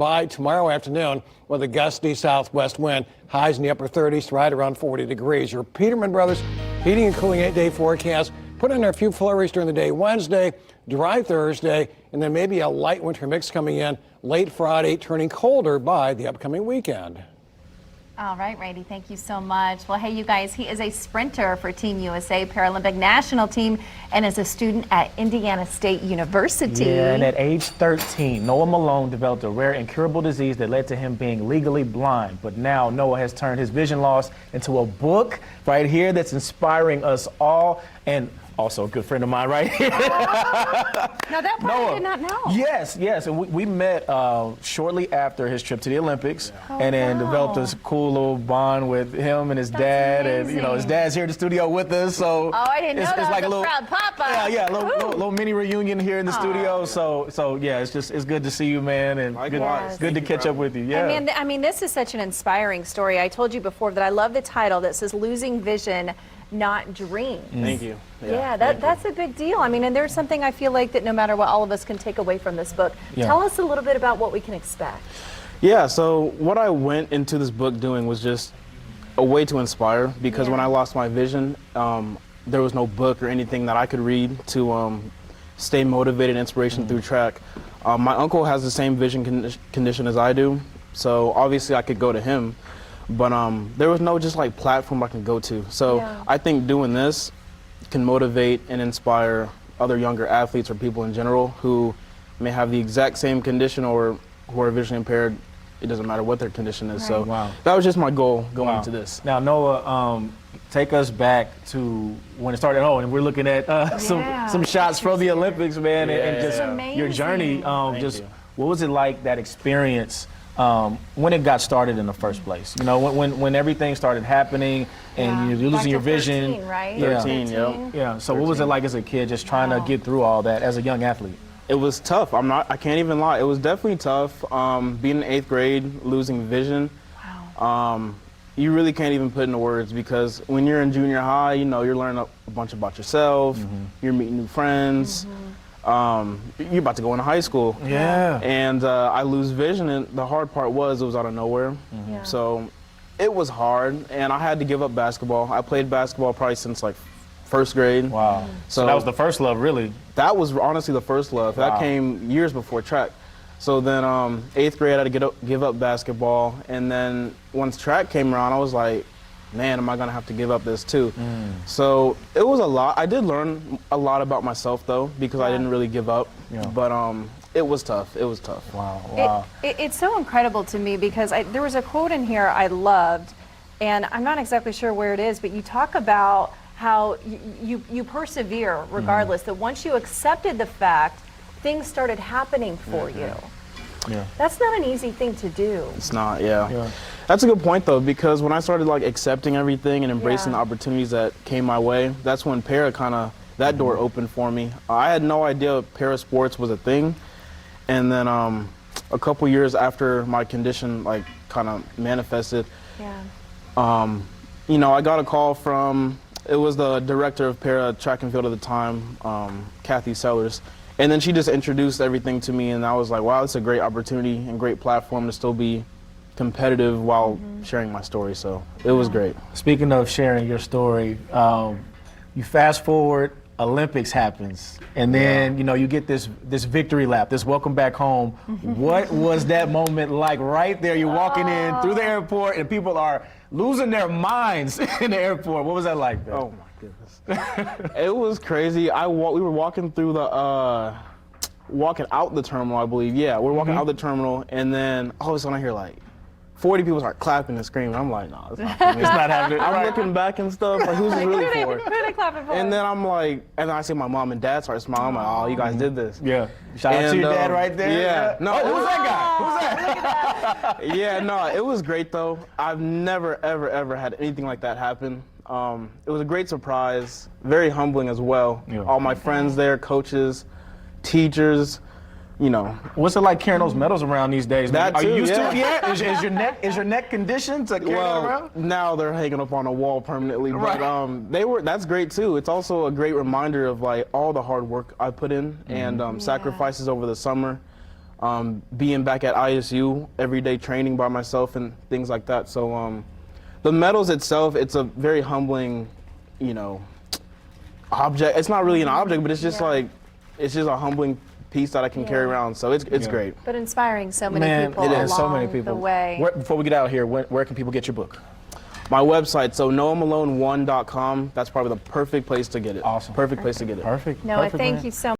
By tomorrow afternoon with a gusty southwest wind, highs in the upper 30s, right around 40 degrees. Your Peterman Brothers heating and cooling 8-day forecast. Put in there a few flurries during the day Wednesday, dry Thursday, and then maybe a light winter mix coming in late Friday, turning colder by the upcoming weekend. All right, Randy, thank you so much. Well, hey, you guys, he is a sprinter for Team USA Paralympic national team and is a student at Indiana State University. Yeah, and at age 13, Noah Malone developed a rare incurable disease that led to him being legally blind. But now Noah has turned his vision loss into a book right here that's inspiring us all, and also a good friend of mine right here. Now that part I did not know. Yes, and we met shortly after his trip to the Olympics, and then developed this cool little bond with him and his dad, amazing. and his dad's here in the studio with us. So I didn't know that. It's like was a little proud papa. Yeah, little mini reunion here in the studio. So yeah, it's good to see you, man, and good to catch up with you. Yeah. I mean, this is such an inspiring story. I told you before that I love the title that says "Losing Vision, Not Dreams." Thank you. Yeah, that's a big deal. I mean, and there's something I feel like that no matter what, all of us can take away from this book. Yeah. Tell us a little bit about what we can expect. Yeah, so what I went into this book doing was just a way to inspire, because when I lost my vision, there was no book or anything that I could read to stay motivated and inspiration through track. My uncle has the same vision condition as I do, so obviously I could go to him, but there was no just like platform I can go to. So I think doing this can motivate and inspire other younger athletes or people in general who may have the exact same condition or who are visually impaired. It doesn't matter what their condition is. So that was just my goal going into this. Now, Noah, take us back to when it started. Oh, and we're looking at some shots from the Olympics, man, and just your journey. What was it like, that experience, when it got started in the first place? You know, when everything started happening and you're losing your vision. 13, right? 13, Yeah. So what was it like as a kid, just trying to get through all that as a young athlete? It was tough. I can't even lie. It was definitely tough. Being in 8th grade, losing vision. You really can't even put into words, because when you're in junior high, you're learning a bunch about yourself. You're meeting new friends. You're about to go into high school. Yeah. And I lose vision, and the hard part was it was out of nowhere. So it was hard, and I had to give up basketball. I played basketball probably since like 1st grade. Wow. So that was the first love, really? That was honestly the first love. That came years before track. So then 8th grade, I had to give up basketball. And then once track came around, I was like, man, am I going to have to give up this too? So it was a lot. I did learn a lot about myself, though, because I didn't really give up. But it was tough. It was tough. Wow. It's so incredible to me, because there was a quote in here I loved, and I'm not exactly sure where it is, but you talk about how you persevere regardless, that once you accepted the fact, things started happening for you. Yeah. That's not an easy thing to do. It's not, That's a good point, though, because when I started like accepting everything and embracing the opportunities that came my way, that's when para that door opened for me. I had no idea para sports was a thing. And then a couple years after my condition like kind of manifested, I got a call from, it was the director of para track and field at the time, Kathy Sellers. And then she just introduced everything to me, and I was like, wow, it's a great opportunity and great platform to still be competitive while sharing my story. So it was great. Speaking of sharing your story, you fast forward, Olympics happens, and then you get this victory lap, this welcome back home. What was that moment like right there? You're walking in through the airport, and people are losing their minds in the airport. What was that like, man? Oh my goodness. It was crazy. We were walking through walking out the terminal, I believe. Yeah, we're walking out the terminal, and then all of a sudden I hear like 40 people start clapping and screaming. I'm like, nah, it's not for me. It's not happening. I'm looking back and stuff, like, who's this really for? Who are they clapping for? And then I'm like, and then I see my mom and dad start smiling. I'm like, oh, you guys did this. Yeah. Shout out to your dad right there. Yeah. No, who's that guy? Who's that? Yeah, no, it was great, though. I've never, ever had anything like that happen. It was a great surprise, very humbling as well. All my friends there, coaches, teachers, What's it like carrying those medals around these days? That Are you too, used to yeah. it? Is your neck conditioned to carry that around? Now they're hanging up on a wall permanently. But that's great too. It's also a great reminder of like all the hard work I put in and sacrifices over the summer. being back at ISU, everyday training by myself and things like that. So the medals itself, it's a very humbling, you know, object. It's not really an object, but it's just like, it's just a humbling piece that I can carry around. So it's great. But inspiring so many people it along is so many people. the way. Before we get out of here, where can people get your book? My website, so noahmalone1.com. That's probably the perfect place to get it. Awesome. Perfect place to get it. Perfect. Noah, Perfect, thank man. you so much.